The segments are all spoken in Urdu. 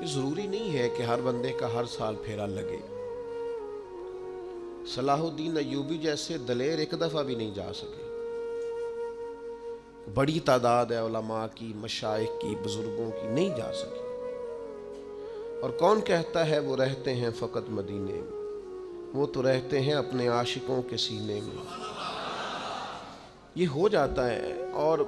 یہ ضروری نہیں ہے کہ ہر بندے کا ہر سال پھیرا لگے. صلاح الدین ایوبی جیسے دلیر ایک دفعہ بھی نہیں جا سکے. بڑی تعداد ہے علماء کی، مشائخ کی، بزرگوں کی، نہیں جا سکے. اور کون کہتا ہے وہ رہتے ہیں فقط مدینے میں؟ وہ تو رہتے ہیں اپنے عاشقوں کے سینے میں. یہ ہو جاتا ہے. اور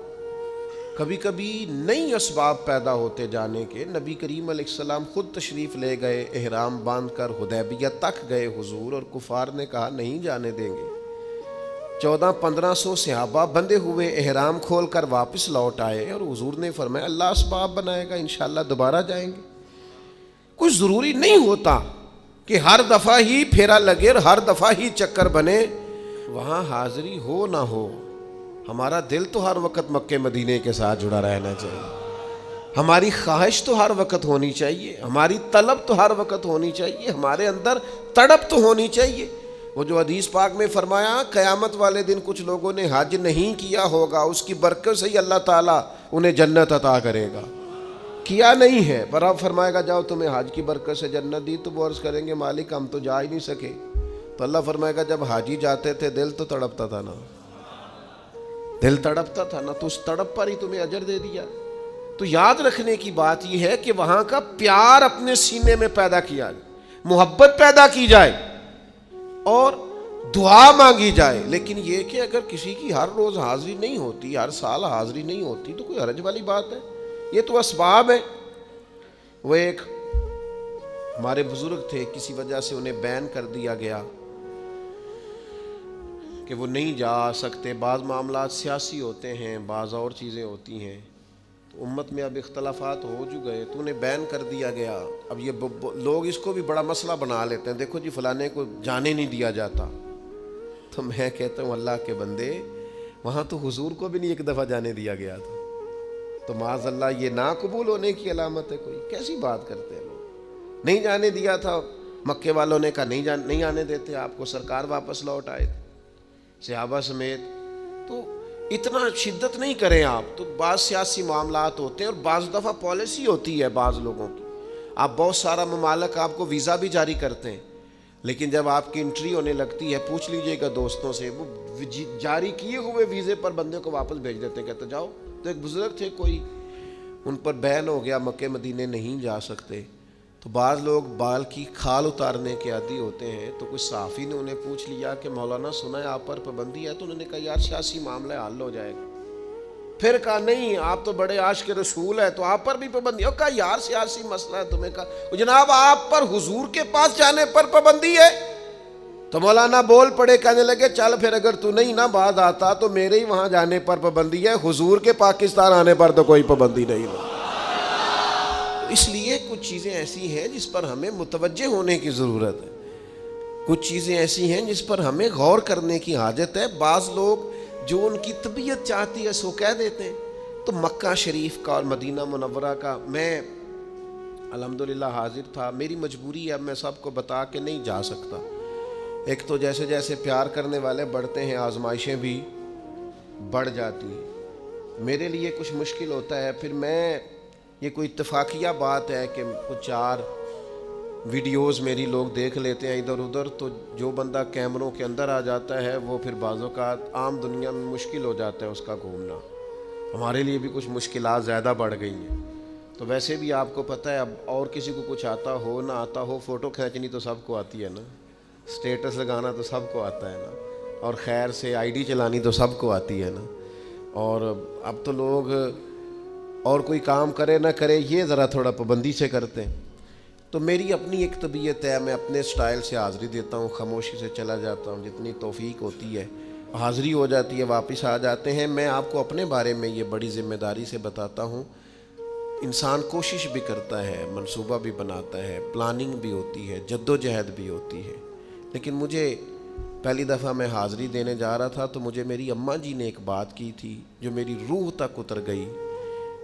کبھی کبھی نئی اسباب پیدا ہوتے جانے کے. نبی کریم علیہ السلام خود تشریف لے گئے، احرام باندھ کر حدیبیہ تک گئے حضور، اور کفار نے کہا نہیں جانے دیں گے. 1400-1500 صحابہ بندھے ہوئے احرام کھول کر واپس لوٹ آئے، اور حضور نے فرمایا اللہ اسباب بنائے گا، انشاءاللہ دوبارہ جائیں گے. کچھ ضروری نہیں ہوتا کہ ہر دفعہ ہی پھیرا لگے اور ہر دفعہ ہی چکر بنے. وہاں حاضری ہو نہ ہو، ہمارا دل تو ہر وقت مکے مدینے کے ساتھ جڑا رہنا چاہیے. ہماری خواہش تو ہر وقت ہونی چاہیے، ہماری طلب تو ہر وقت ہونی چاہیے، ہمارے اندر تڑپ تو ہونی چاہیے. وہ جو حدیث پاک میں فرمایا قیامت والے دن کچھ لوگوں نے حج نہیں کیا ہوگا، اس کی برکت سے ہی اللہ تعالیٰ انہیں جنت عطا کرے گا. کیا نہیں ہے پر اب فرمائے گا جاؤ تمہیں حج کی برکت سے جنت دی، تو وہ عرض کریں گے مالک ہم تو جا ہی نہیں سکے. تو اللہ فرمائے گا جب حاجی جاتے تھے دل تو تڑپتا تھا نا، دل تڑپتا تھا نا، تو اس تڑپ پر ہی تمہیں اجر دے دیا. تو یاد رکھنے کی بات یہ ہے کہ وہاں کا پیار اپنے سینے میں پیدا کیا جائے، محبت پیدا کی جائے اور دعا مانگی جائے. لیکن یہ کہ اگر کسی کی ہر روز حاضری نہیں ہوتی، ہر سال حاضری نہیں ہوتی، تو کوئی حرج والی بات ہے. یہ تو اسباب ہے. وہ ایک ہمارے بزرگ تھے، کسی وجہ سے انہیں بین کر دیا گیا کہ وہ نہیں جا سکتے. بعض معاملات سیاسی ہوتے ہیں، بعض اور چیزیں ہوتی ہیں، تو امت میں اب اختلافات ہو جو گئے تو انہیں بین کر دیا گیا. اب یہ لوگ اس کو بھی بڑا مسئلہ بنا لیتے ہیں، دیکھو جی فلانے کو جانے نہیں دیا جاتا. تو میں کہتا ہوں اللہ کے بندے، وہاں تو حضور کو بھی نہیں ایک دفعہ جانے دیا گیا تھا. تو معاذ اللہ یہ نا قبول ہونے کی علامت ہے؟ کوئی کیسی بات کرتے ہیں لوگ. نہیں جانے دیا تھا، مکے والوں نے کہا نہیں آنے دیتے آپ کو. سرکار واپس لوٹ آئے تھے صحابہ سمیت. تو اتنا شدت نہیں کریں آپ. تو بعض سیاسی معاملات ہوتے ہیں اور بعض دفعہ پالیسی ہوتی ہے بعض لوگوں کی. آپ بہت سارا ممالک آپ کو ویزا بھی جاری کرتے ہیں، لیکن جب آپ کی انٹری ہونے لگتی ہے پوچھ لیجئے گا دوستوں سے، وہ جاری کیے ہوئے ویزے پر بندے کو واپس بھیج دیتے ہیں، کہتے جاؤ. تو ایک بزرگ تھے کوئی، ان پر بین ہو گیا مکے مدینے نہیں جا سکتے. تو بعض لوگ بال کی کھال اتارنے کے عادی ہوتے ہیں. تو کچھ صحافی نے انہیں پوچھ لیا کہ مولانا سنا ہے آپ پر پابندی ہے؟ تو انہوں نے کہا یار سیاسی معاملہ حل ہو جائے گا. پھر کہا نہیں آپ تو بڑے عاشق رسول ہے تو آپ پر بھی پابندی ہے. کہا یار سیاسی مسئلہ ہے. تمہیں کہا جناب آپ پر حضور کے پاس جانے پر پابندی ہے. تو مولانا بول پڑے، کہنے لگے چل پھر اگر تو نہیں نہ باز آتا تو میرے ہی وہاں جانے پر پابندی ہے، حضور کے پاکستان آنے پر تو کوئی پابندی نہیں ہے. اس لیے کچھ چیزیں ایسی ہیں جس پر ہمیں متوجہ ہونے کی ضرورت ہے، کچھ چیزیں ایسی ہیں جس پر ہمیں غور کرنے کی حاجت ہے. بعض لوگ جو ان کی طبیعت چاہتی ہے سو کہہ دیتے ہیں. تو مکہ شریف کا اور مدینہ منورہ کا میں الحمدللہ حاضر تھا. میری مجبوری ہے، میں سب کو بتا کے نہیں جا سکتا. ایک تو جیسے جیسے پیار کرنے والے بڑھتے ہیں آزمائشیں بھی بڑھ جاتی ہیں. میرے لیے کچھ مشکل ہوتا ہے. پھر میں یہ کوئی اتفاقیہ بات ہے کہ کچھ 4 ویڈیوز میری لوگ دیکھ لیتے ہیں ادھر ادھر، تو جو بندہ کیمروں کے اندر آ جاتا ہے وہ پھر بعض اوقات عام دنیا میں مشکل ہو جاتا ہے اس کا گھومنا. ہمارے لیے بھی کچھ مشکلات زیادہ بڑھ گئی ہیں. تو ویسے بھی آپ کو پتہ ہے اب اور کسی کو کچھ آتا ہو نہ آتا ہو، فوٹو کھینچنی تو سب کو آتی ہے نا، سٹیٹس لگانا تو سب کو آتا ہے نا، اور خیر سے آئی ڈی چلانی تو سب کو آتی ہے نا. اور اب تو لوگ اور کوئی کام کرے نہ کرے یہ ذرا تھوڑا پابندی سے کرتے ہیں. تو میری اپنی ایک طبیعت ہے، میں اپنے سٹائل سے حاضری دیتا ہوں، خاموشی سے چلا جاتا ہوں. جتنی توفیق ہوتی ہے حاضری ہو جاتی ہے، واپس آ جاتے ہیں. میں آپ کو اپنے بارے میں یہ بڑی ذمہ داری سے بتاتا ہوں. انسان کوشش بھی کرتا ہے، منصوبہ بھی بناتا ہے، پلاننگ بھی ہوتی ہے، جد و جہد بھی ہوتی ہے. لیکن مجھے پہلی دفعہ میں حاضری دینے جا رہا تھا تو مجھے میری اماں جی نے ایک بات کی تھی جو میری روح تک اتر گئی.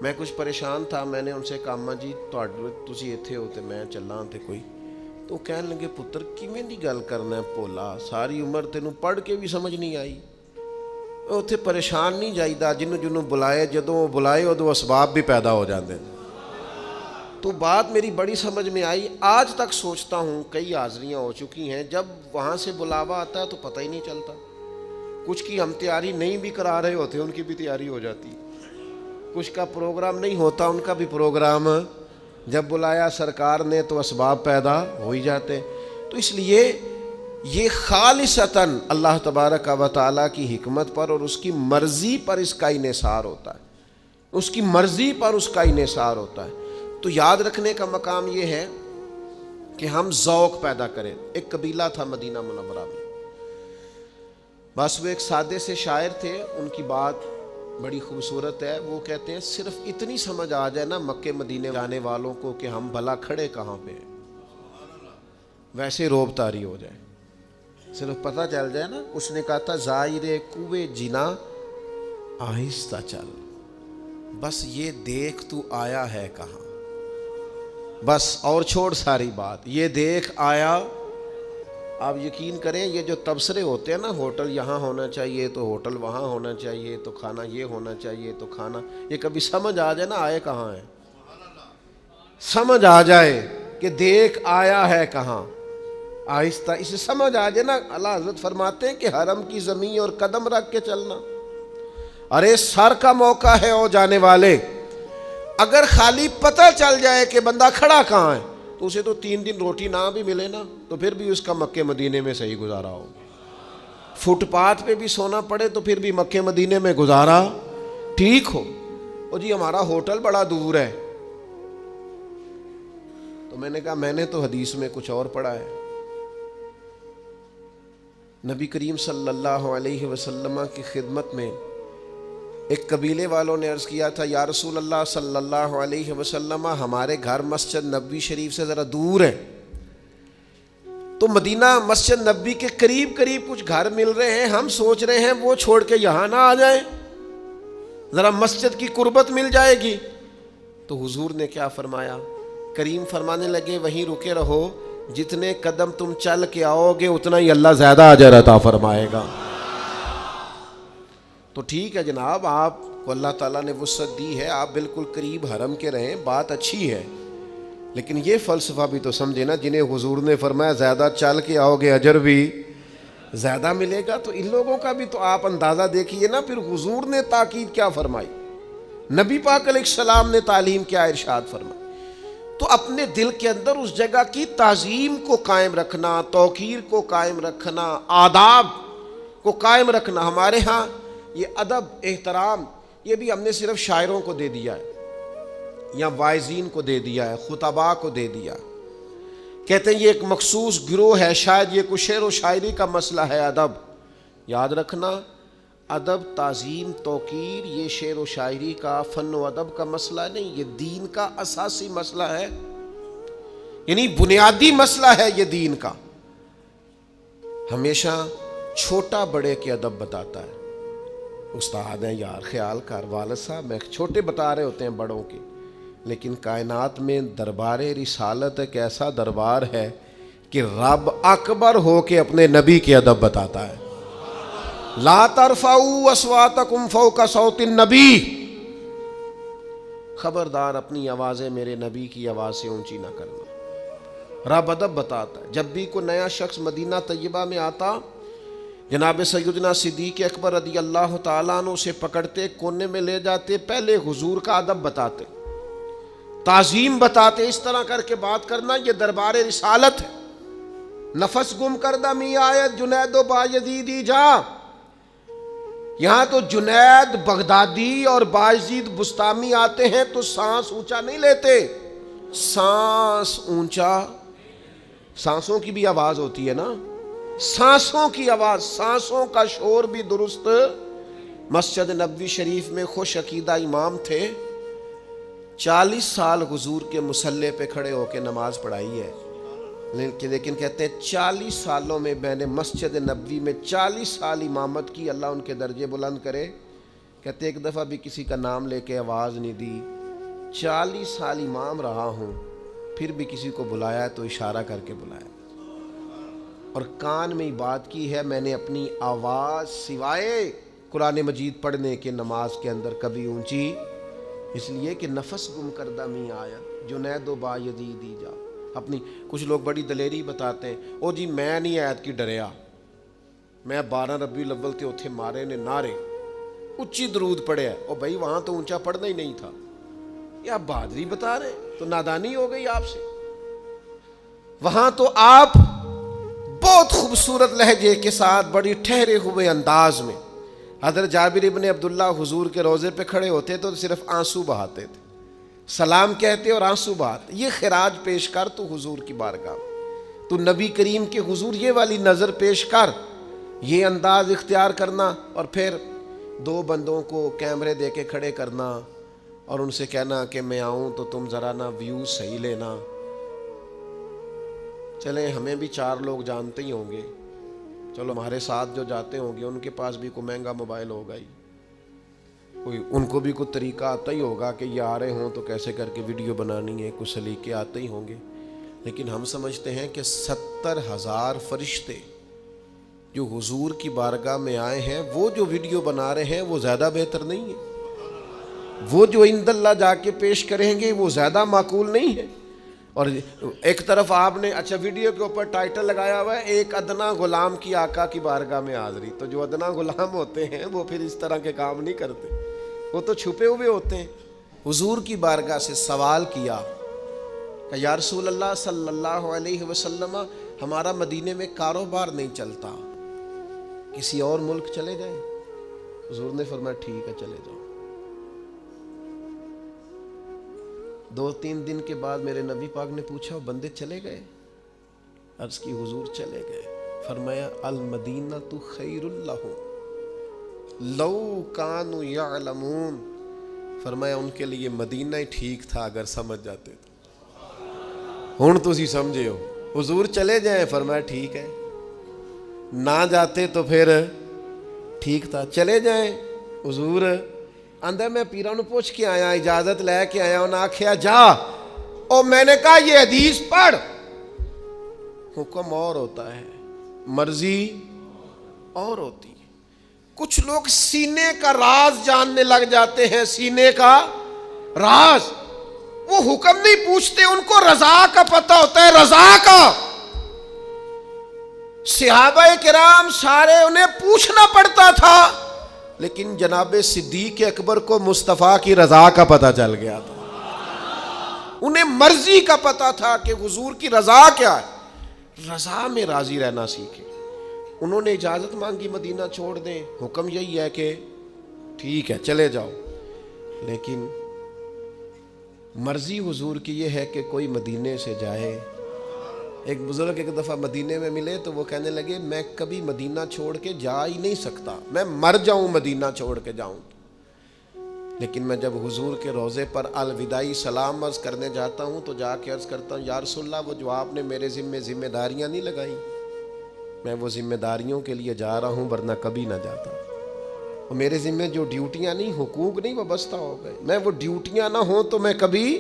میں کچھ پریشان تھا. میں نے ان سے کہا اماں جی تسی ایتھے ہو تے میں چلاں تے کوئی. تو کہنے لگے پتر کیویں دی گل کرنا ہے بھولا، ساری عمر تینوں پڑھ کے بھی سمجھ نہیں آئی. اتنے پریشان نہیں جائیدا، جنوں بلائے جدوں بلائے ادوں اسباب بھی پیدا ہو جاندے. تو بات میری بڑی سمجھ میں آئی. آج تک سوچتا ہوں, کئی حاضریاں ہو چکی ہیں, جب وہاں سے بلاوا آتا ہے تو پتہ ہی نہیں چلتا. کچھ کی ہم تیاری نہیں بھی کرا رہے ہوتے, ان کی بھی تیاری ہو جاتی. کچھ کا پروگرام نہیں ہوتا, ان کا بھی پروگرام جب بلایا سرکار نے تو اسباب پیدا ہو ہی جاتے. تو اس لیے یہ خالصتاً اللہ تبارک و تعالیٰ کی حکمت پر اور اس کی مرضی پر اس کا انحصار ہوتا ہے, اس کی مرضی پر اس کا انحصار ہوتا ہے. تو یاد رکھنے کا مقام یہ ہے کہ ہم ذوق پیدا کریں. ایک قبیلہ تھا مدینہ منورہ میں, بس وہ ایک سادے سے شاعر تھے, ان کی بات بڑی خوبصورت ہے. وہ کہتے ہیں صرف اتنی سمجھ آ جائے نا مکے مدینے جانے والوں کو کہ ہم بھلا کھڑے کہاں پہ ہیں, ویسے روب طاری ہو جائے, صرف پتہ چل جائے نا. اس نے کہا تھا زائر کوے جنا آہستہ چل, بس یہ دیکھ تو آیا ہے کہاں, بس اور چھوڑ ساری بات, یہ دیکھ آیا. آپ یقین کریں یہ جو تبصرے ہوتے ہیں نا, ہوٹل یہاں ہونا چاہیے تو ہوٹل وہاں ہونا چاہیے, تو کھانا یہ ہونا چاہیے تو کھانا, یہ کبھی سمجھ آ جائے نا آئے کہاں ہے, سمجھ آ جائے کہ دیکھ آیا ہے کہاں, آہستہ اسے سمجھ آ جائے نا. اللہ حضرت فرماتے ہیں کہ حرم کی زمین اور قدم رکھ کے چلنا. ارے سر کا موقع ہے او جانے والے, اگر خالی پتہ چل جائے کہ بندہ کھڑا کہاں ہے تو اسے تو 3 دن روٹی نہ بھی ملے نا تو پھر بھی اس کا مکے مدینے میں صحیح گزارا ہو. فٹ پاتھ پہ بھی سونا پڑے تو پھر بھی مکے مدینے میں گزارا ٹھیک ہو. او جی ہمارا ہوٹل بڑا دور ہے, تو میں نے کہا میں نے تو حدیث میں کچھ اور پڑھا ہے. نبی کریم صلی اللہ علیہ وسلم کی خدمت میں ایک قبیلے والوں نے عرض کیا تھا, یا رسول اللہ صلی اللہ علیہ وسلم ہمارے گھر مسجد نبوی شریف سے ذرا دور ہے, تو مدینہ مسجد نبوی کے قریب قریب کچھ گھر مل رہے ہیں, ہم سوچ رہے ہیں وہ چھوڑ کے یہاں نہ آ جائیں, ذرا مسجد کی قربت مل جائے گی. تو حضور نے کیا فرمایا, کریم فرمانے لگے وہیں رکے رہو, جتنے قدم تم چل کے آؤ گے اتنا ہی اللہ زیادہ اجر عطا فرمائے گا. تو ٹھیک ہے جناب, آپ کو اللہ تعالیٰ نے وسعت دی ہے, آپ بالکل قریب حرم کے رہیں, بات اچھی ہے, لیکن یہ فلسفہ بھی تو سمجھے نا, جنہیں حضور نے فرمایا زیادہ چل کے آؤ گے اجر بھی زیادہ ملے گا, تو ان لوگوں کا بھی تو آپ اندازہ دیکھیے نا. پھر حضور نے تاکید کیا فرمائی, نبی پاک علیہ السلام نے تعلیم کیا ارشاد فرمائی. تو اپنے دل کے اندر اس جگہ کی تعظیم کو قائم رکھنا, توقیر کو قائم رکھنا, آداب کو قائم رکھنا. ہمارے ہاں یہ ادب احترام یہ بھی ہم نے صرف شاعروں کو دے دیا ہے, یا واعظین کو دے دیا ہے, خطباء کو دے دیا. کہتے ہیں یہ ایک مخصوص گروہ ہے, شاید یہ کچھ شعر و شاعری کا مسئلہ ہے. ادب یاد رکھنا, ادب تعظیم توقیر یہ شعر و شاعری کا فن و ادب کا مسئلہ نہیں, یہ دین کا اساسی مسئلہ ہے, یعنی بنیادی مسئلہ ہے یہ دین کا. ہمیشہ چھوٹا بڑے کے ادب بتاتا ہے. استاد ہیں یار, خیال کر والد صاحب میں چھوٹے بتا رہے ہوتے ہیں بڑوں کے, لیکن کائنات میں دربار رسالت ایک ایسا دربار ہے کہ رب اکبر ہو کے اپنے نبی کے ادب بتاتا ہے. لا ترفعوا اصواتکم فوق صوت النبی, خبردار اپنی آوازیں میرے نبی کی آواز سے اونچی نہ کرنا. رب ادب بتاتا ہے. جب بھی کوئی نیا شخص مدینہ طیبہ میں آتا, جناب سیدنا صدیق اکبر رضی اللہ تعالیٰ عنہ اسے پکڑتے, کونے میں لے جاتے, پہلے حضور کا ادب بتاتے, تعظیم بتاتے, اس طرح کر کے بات کرنا یہ دربار رسالت ہے. نفس گم کردہ می آیت جنید و بایزیدی جا, یہاں تو جنید بغدادی اور بایزید بستامی آتے ہیں تو سانس اونچا نہیں لیتے, سانس اونچا, سانسوں کی بھی آواز ہوتی ہے نا, سانسوں کی آواز, سانسوں کا شور بھی درست. مسجد نبوی شریف میں خوش عقیدہ امام تھے, 40 سال حضور کے مصلی پہ کھڑے ہو کے نماز پڑھائی ہے, لیکن کہتے ہیں 40 سالوں میں میں نے مسجد نبوی میں 40 سال امامت کی, اللہ ان کے درجے بلند کرے. کہتے ایک دفعہ بھی کسی کا نام لے کے آواز نہیں دی, 40 سال امام رہا ہوں, پھر بھی کسی کو بلایا تو اشارہ کر کے بلایا, اور کان میں بات کی ہے, میں نے اپنی آواز سوائے قرآن مجید پڑھنے کے نماز کے اندر کبھی اونچی اس لیے کہ نفس گم کردہ می آیت جنید و با یزیدی جا. اپنی کچھ لوگ بڑی دلیری بتاتے ہیں, او جی میں نہیں آیت کی ڈریا, میں 12 ربیع الاول تے اتھے مارے نے نعرے اچھی درود پڑھے ہے. او بھائی وہاں تو اونچا پڑھنا ہی نہیں تھا, یہ آپ بہادری بتا رہے ہیں, تو نادانی ہو گئی آپ سے. وہاں تو آپ بہت خوبصورت لہجے کے ساتھ بڑی ٹھہرے ہوئے انداز میں حضرت جابر ابن عبداللہ حضور کے روضے پہ کھڑے ہوتے تو صرف آنسو بہاتے تھے, سلام کہتے اور آنسو بہاتے. یہ خراج پیش کر تو حضور کی بارگاہ, تو نبی کریم کے حضور یہ والی نظر پیش کر, یہ انداز اختیار کرنا, اور پھر 2 بندوں کو کیمرے دے کے کھڑے کرنا اور ان سے کہنا کہ میں آؤں تو تم ذرا نا ویو صحیح لینا. چلیں ہمیں بھی 4 لوگ جانتے ہی ہوں گے, چلو ہمارے ساتھ جو جاتے ہوں گے ان کے پاس بھی کوئی مہنگا موبائل ہوگا ہی, کوئی ان کو بھی کوئی طریقہ آتا ہی ہوگا کہ یہ آ رہے ہوں تو کیسے کر کے ویڈیو بنانی ہے, کچھ سلیقے آتے ہی ہوں گے. لیکن ہم سمجھتے ہیں کہ 70,000 فرشتے جو حضور کی بارگاہ میں آئے ہیں وہ جو ویڈیو بنا رہے ہیں وہ زیادہ بہتر نہیں ہے, وہ جو عند اللہ جا کے پیش کریں گے وہ زیادہ معقول نہیں ہے. اور ایک طرف آپ نے اچھا ویڈیو کے اوپر ٹائٹل لگایا ہوا ہے ایک ادنا غلام کی آقا کی بارگاہ میں حاضری, تو جو ادنا غلام ہوتے ہیں وہ پھر اس طرح کے کام نہیں کرتے, وہ تو چھپے ہوئے ہوتے ہیں. حضور کی بارگاہ سے سوال کیا کہ یا رسول اللہ صلی اللہ علیہ وسلم ہمارا مدینے میں کاروبار نہیں چلتا, کسی اور ملک چلے جائیں. حضور نے فرمایا ٹھیک ہے چلے جاؤ. 2-3 دن کے بعد میرے نبی پاک نے پوچھا بندے چلے گئے؟ عرض کی حضور چلے گئے. فرمایا المدینہ تو خیر لہم لو کانوا یعلمون, فرمایا ان کے لیے مدینہ ہی ٹھیک تھا اگر سمجھ جاتے تو. ہن تسی سمجھے ہو, حضور چلے جائیں فرمایا ٹھیک ہے, نہ جاتے تو پھر ٹھیک تھا. چلے جائیں حضور آندہ میں پیروں نے پوچھ کے آیا, اجازت لے کے آیا, انہوں نے آکھیا جا, اور میں نے کہا یہ حدیث پڑھ. حکم اور ہوتا ہے, مرضی اور ہوتی ہے. کچھ لوگ سینے کا راز جاننے لگ جاتے ہیں, سینے کا راز, وہ حکم نہیں پوچھتے, ان کو رضا کا پتہ ہوتا ہے, رضا کا. صحابہ کرام سارے انہیں پوچھنا پڑتا تھا, لیکن جناب صدیق اکبر کو مصطفیٰ کی رضا کا پتہ چل گیا تھا. انہیں مرضی کا پتہ تھا کہ حضور کی رضا کیا ہے, رضا میں راضی رہنا سیکھیں. انہوں نے اجازت مانگی مدینہ چھوڑ دیں, حکم یہی ہے کہ ٹھیک ہے چلے جاؤ, لیکن مرضی حضور کی یہ ہے کہ کوئی مدینے سے جائے. ایک بزرگ ایک دفعہ مدینے میں ملے تو وہ کہنے لگے میں کبھی مدینہ چھوڑ کے جا ہی نہیں سکتا, میں مر جاؤں مدینہ چھوڑ کے جاؤں, لیکن میں جب حضور کے روضے پر الوداعی سلام عرض کرنے جاتا ہوں تو جا کے عرض کرتا ہوں یا رسول اللہ وہ جو آپ نے میرے ذمہ داریاں نہیں لگائیں, میں وہ ذمہ داریوں کے لیے جا رہا ہوں ورنہ کبھی نہ جاتا. اور میرے ذمہ جو ڈیوٹیاں نہیں, حقوق نہیں وابستہ ہو گئے, میں وہ ڈیوٹیاں نہ ہوں تو میں کبھی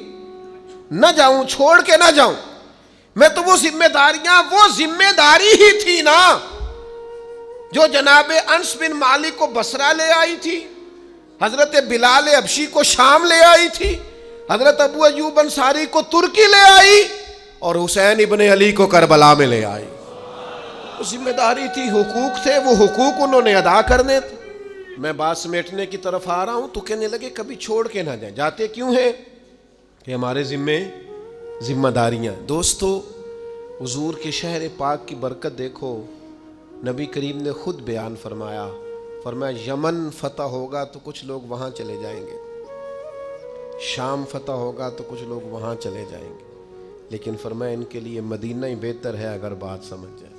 نہ جاؤں, چھوڑ کے نہ جاؤں. میں تو وہ ذمہ داریاں, وہ ذمہ داری ہی تھی نا جو جناب انس بن مالک کو بصرہ لے آئی تھی, حضرت بلال حبشی کو شام لے آئی تھی, حضرت ابو ایوب انصاری کو ترکی لے آئی, اور حسین ابن علی کو کربلا میں لے آئی. وہ ذمہ داری تھی, حقوق تھے, وہ حقوق انہوں نے ادا کرنے تھے. میں بات سمیٹنے کی طرف آ رہا ہوں تو کہنے لگے کبھی چھوڑ کے نہ جائیں. جاتے کیوں ہیں؟ کہ ہمارے ذمہ داریاں. دوستو حضور کے شہر پاک کی برکت دیکھو, نبی کریم نے خود بیان فرمایا یمن فتح ہوگا تو کچھ لوگ وہاں چلے جائیں گے, شام فتح ہوگا تو کچھ لوگ وہاں چلے جائیں گے, لیکن فرمایا ان کے لیے مدینہ ہی بہتر ہے اگر بات سمجھ جائے.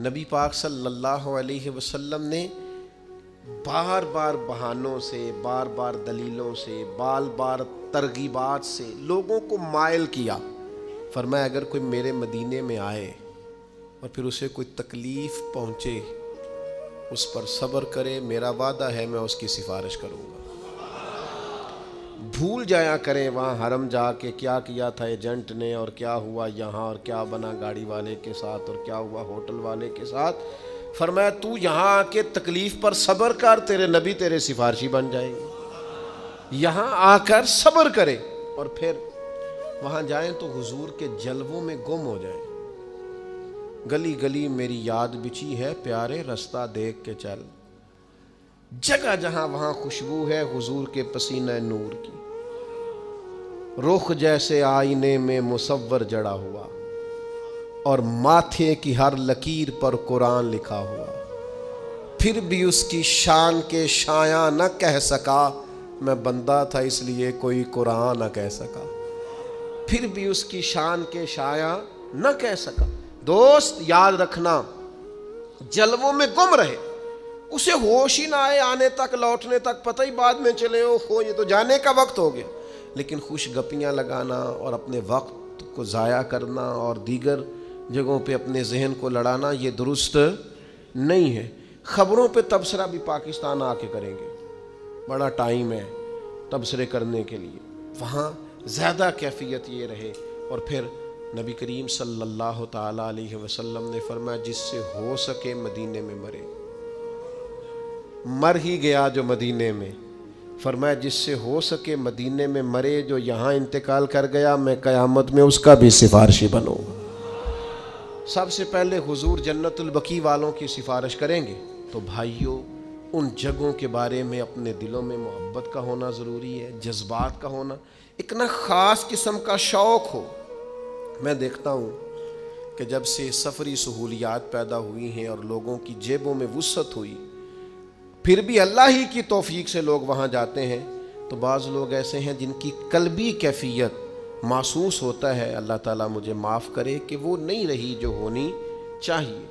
نبی پاک صلی اللہ علیہ وسلم نے بار بار بہانوں سے, بار بار دلیلوں سے, بار بار ترغیبات سے لوگوں کو مائل کیا. فرمایا اگر کوئی میرے مدینے میں آئے اور پھر اسے کوئی تکلیف پہنچے اس پر صبر کرے, میرا وعدہ ہے میں اس کی سفارش کروں گا. بھول جایا کریں وہاں حرم جا کے کیا کیا تھا ایجنٹ نے, اور کیا ہوا یہاں, اور کیا بنا گاڑی والے کے ساتھ, اور کیا ہوا ہوٹل والے کے ساتھ. فرمایا تو یہاں آ کے تکلیف پر صبر کر, تیرے نبی تیرے سفارشی بن جائیں گے. یہاں آ کر صبر کرے اور پھر وہاں جائیں تو حضور کے جلووں میں گم ہو جائیں. گلی گلی میری یاد بچھی ہے پیارے رستہ دیکھ کے چل. جگہ جہاں وہاں خوشبو ہے حضور کے پسینہ نور کی. رخ جیسے آئینے میں مصور جڑا ہوا اور ماتھے کی ہر لکیر پر قرآن لکھا ہوا. پھر بھی اس کی شان کے شایاں نہ کہہ سکا میں بندہ تھا اس لیے کوئی قرآن نہ کہہ سکا. پھر بھی اس کی شان کے شایاں نہ کہہ سکا. دوست یاد رکھنا جلووں میں گم رہے, اسے ہوش ہی نہ آئے آنے تک لوٹنے تک, پتہ ہی بعد میں چلے ہو یہ تو جانے کا وقت ہو گیا. لیکن خوش گپیاں لگانا اور اپنے وقت کو ضائع کرنا اور دیگر جگہوں پہ اپنے ذہن کو لڑانا یہ درست نہیں ہے. خبروں پہ تبصرہ بھی پاکستان آ کے کریں گے, بڑا ٹائم ہے تبصرے کرنے کے لیے, وہاں زیادہ کیفیت یہ رہے. اور پھر نبی کریم صلی اللہ تعالیٰ علیہ وسلم نے فرمایا جس سے ہو سکے مدینے میں مرے. مر ہی گیا جو مدینے میں, فرمایا جس سے ہو سکے مدینے میں مرے. جو یہاں انتقال کر گیا میں قیامت میں اس کا بھی سفارشی بنوں گا. سب سے پہلے حضور جنت البقیع والوں کی سفارش کریں گے. تو بھائیوں ان جگہوں کے بارے میں اپنے دلوں میں محبت کا ہونا ضروری ہے, جذبات کا ہونا, ایک نہ خاص قسم کا شوق ہو. میں دیکھتا ہوں کہ جب سے سفری سہولیات پیدا ہوئی ہیں اور لوگوں کی جیبوں میں وسعت ہوئی, پھر بھی اللہ ہی کی توفیق سے لوگ وہاں جاتے ہیں. تو بعض لوگ ایسے ہیں جن کی قلبی کیفیت محسوس ہوتا ہے, اللہ تعالیٰ مجھے معاف کرے, کہ وہ نہیں رہی جو ہونی چاہیے.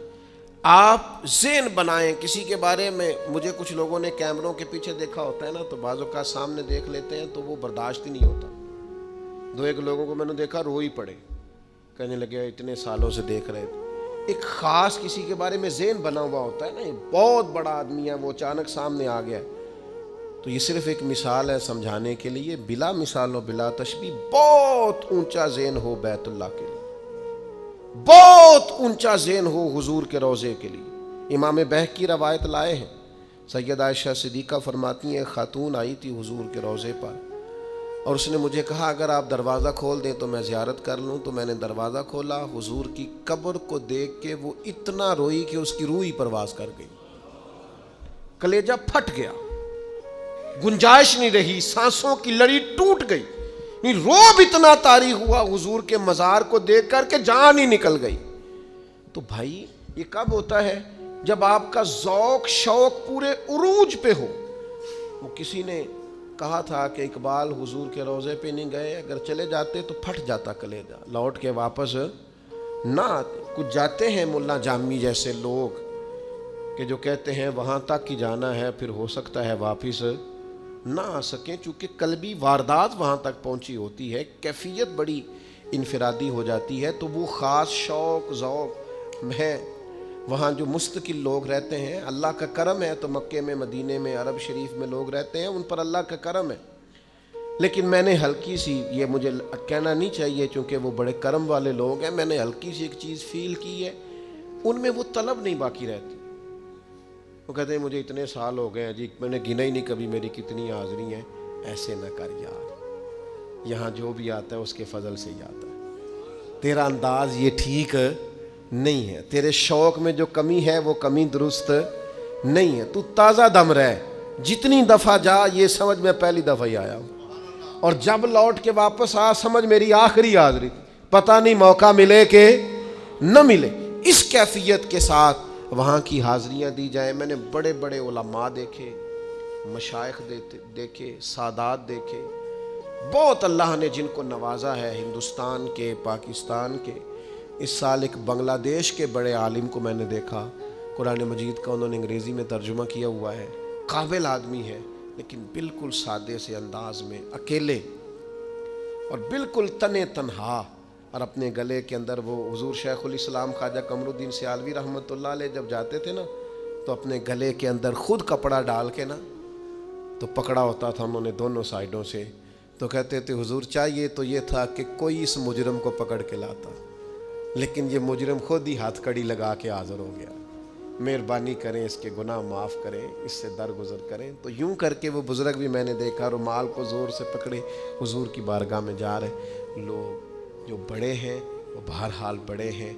آپ ذہن بنائیں کسی کے بارے میں. مجھے کچھ لوگوں نے کیمروں کے پیچھے دیکھا ہوتا ہے نا, تو بعض اوقات سامنے دیکھ لیتے ہیں تو وہ برداشت ہی نہیں ہوتا. دو ایک لوگوں کو میں نے دیکھا رو ہی پڑے, کہنے لگے اتنے سالوں سے دیکھ رہے تھے. ایک خاص کسی کے بارے میں ذہن بنا ہوا ہوتا ہے نا, یہ بہت بڑا آدمی ہے, وہ اچانک سامنے آ گیا. تو یہ صرف ایک مثال ہے سمجھانے کے لیے, بلا مثال و بلا تشبیہ بہت اونچا ذہن ہو بیت اللہ کے لیے, بہت اونچا ذہن ہو حضور کے روضے کے لیے. امام بہقی روایت لائے ہیں, سید عائشہ صدیقہ فرماتی ہیں خاتون آئی تھی حضور کے روضے پر اور اس نے مجھے کہا اگر آپ دروازہ کھول دیں تو میں زیارت کر لوں. تو میں نے دروازہ کھولا, حضور کی قبر کو دیکھ کے وہ اتنا روئی کہ اس کی روح ہی پرواز کر گئی, کلیجہ پھٹ گیا, گنجائش نہیں رہی, سانسوں کی لڑی ٹوٹ گئی. روب اتنا طاری ہوا حضور کے مزار کو دیکھ کر کہ جان ہی نکل گئی. تو بھائی یہ کب ہوتا ہے؟ جب آپ کا ذوق شوق پورے عروج پہ ہو. وہ کسی نے کہا تھا کہ اقبال حضور کے روضے پہ نہیں گئے, اگر چلے جاتے تو پھٹ جاتا کلیجہ, لوٹ کے واپس نہ آتے. کچھ جاتے ہیں ملا جامی جیسے لوگ کہ جو کہتے ہیں وہاں تک ہی جانا ہے, پھر ہو سکتا ہے واپس نہ آ سکیں, چونکہ قلبی واردات وہاں تک پہنچی ہوتی ہے, کیفیت بڑی انفرادی ہو جاتی ہے. تو وہ خاص شوق ذوق میں وہاں جو مستقل لوگ رہتے ہیں, اللہ کا کرم ہے تو مکے میں مدینے میں عرب شریف میں لوگ رہتے ہیں, ان پر اللہ کا کرم ہے. لیکن میں نے ہلکی سی, یہ مجھے کہنا نہیں چاہیے چونکہ وہ بڑے کرم والے لوگ ہیں, میں نے ہلکی سی ایک چیز فیل کی ہے, ان میں وہ طلب نہیں باقی رہتی. وہ کہتے ہیں مجھے اتنے سال ہو گئے ہیں جی, میں نے گنا ہی نہیں کبھی میری کتنی حاضری ہیں. ایسے نہ کر یار, یہاں جو بھی آتا ہے اس کے فضل سے ہی آتا ہے. تیرا انداز یہ ٹھیک نہیں ہے, تیرے شوق میں جو کمی ہے وہ کمی درست نہیں ہے. تو تازہ دم رہ, جتنی دفعہ جا یہ سمجھ میں پہلی دفعہ ہی آیا ہوں, اور جب لوٹ کے واپس آ سمجھ میری آخری حاضری تھی, پتہ نہیں موقع ملے کہ نہ ملے. اس کیفیت کے ساتھ وہاں کی حاضریاں دی جائیں. میں نے بڑے بڑے علماء دیکھے, مشائخ دیکھے, سادات دیکھے, بہت اللہ نے جن کو نوازا ہے ہندوستان کے, پاکستان کے. اس سال ایک بنگلہ دیش کے بڑے عالم کو میں نے دیکھا, قرآن مجید کا انہوں نے انگریزی میں ترجمہ کیا ہوا ہے, قابل آدمی ہے لیکن بالکل سادے سے انداز میں, اکیلے اور بالکل تنے تنہا, اور اپنے گلے کے اندر وہ حضور شیخ الاسلام خواجہ قمر الدین سیالوی رحمۃ اللہ علیہ جب جاتے تھے نا تو اپنے گلے کے اندر خود کپڑا ڈال کے نا تو پکڑا ہوتا تھا انہوں نے دونوں سائڈوں سے. تو کہتے تھے حضور چاہیے تو یہ تھا کہ کوئی اس مجرم کو پکڑ کے لاتا, لیکن یہ مجرم خود ہی ہاتھ کڑی لگا کے حاضر ہو گیا. مہربانی کریں اس کے گناہ معاف کریں، اس سے درگزر کریں۔ تو یوں کر کے وہ بزرگ بھی میں نے دیکھا رومال کو زور سے پکڑے حضور کی بارگاہ میں جا رہے لوگ۔ جو بڑے ہیں وہ بہرحال بڑے ہیں،